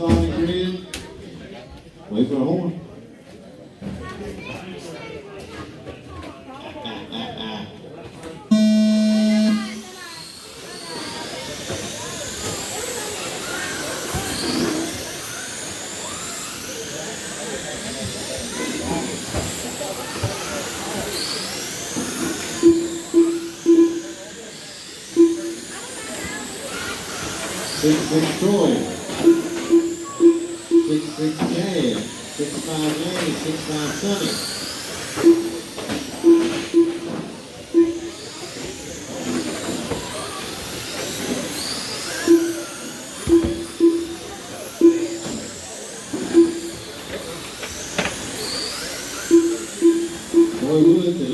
starting grid. Wait for a horn. 6-6 Troy. 6-6 Chad. 6-5 Lanny. 6-5 Sonny.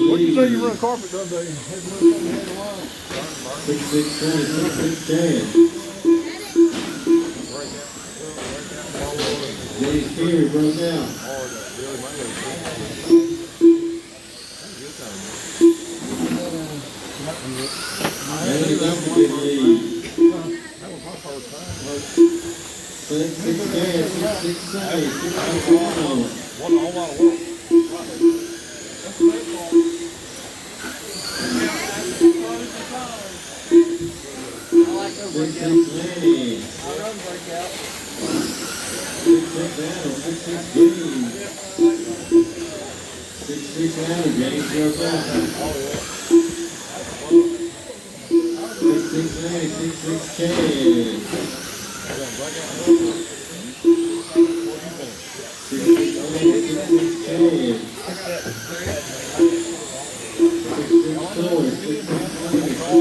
What did you say you run carpet the other day? 6-6 Sonny. 6-6 Chad. Jay's Fury broke out. Danny Duncan get the lead. 6-6 Chad. 6-6 Sonny. 6-6 Toronto. What a whole lot of work. 6-6 Lanny. 6-6 Adam. 6-6 James. 6-6 Adam. James broke out. 6-6 Lanny. 6-6 Chad. 6-6 Lanny. 6-6 Chad. 6-6 Troy. 6-6 Lanny. 6-6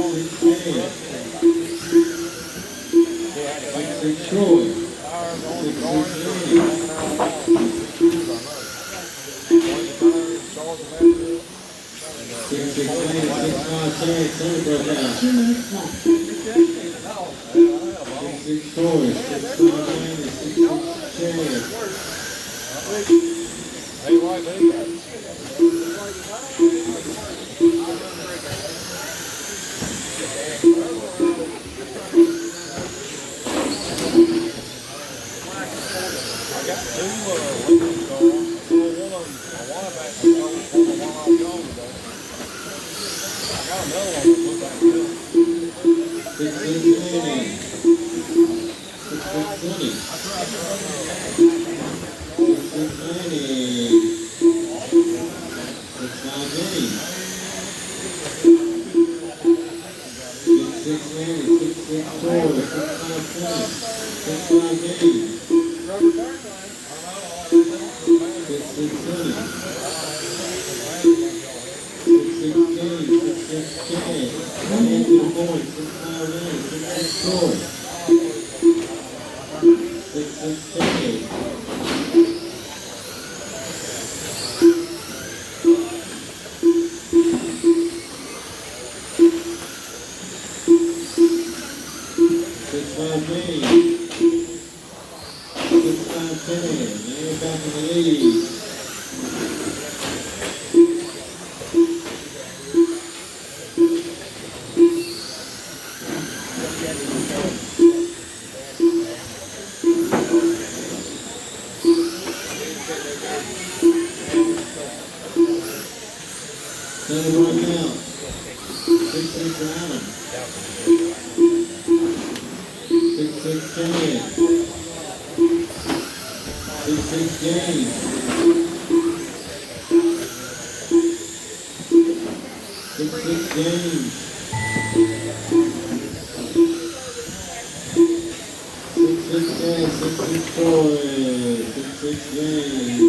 Chad. 6-6 Troy. 6-6 Lanny. 6-6 Lanny. 6-5 Chad. Sonny broke out. 2 minutes left. 6-6 Troy. 6-5 Lanny. 6-6 Chad. Hey, right there.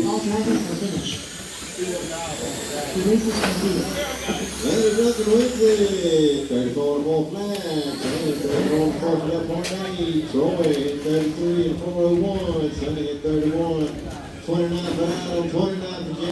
All drivers are finished. The race is complete. Landon Duncan wins it. 34 more flags. 34 first left point lead. Troy hit 33 and 401. Sonny hit 31. 29 for Adam. 29 for Jay.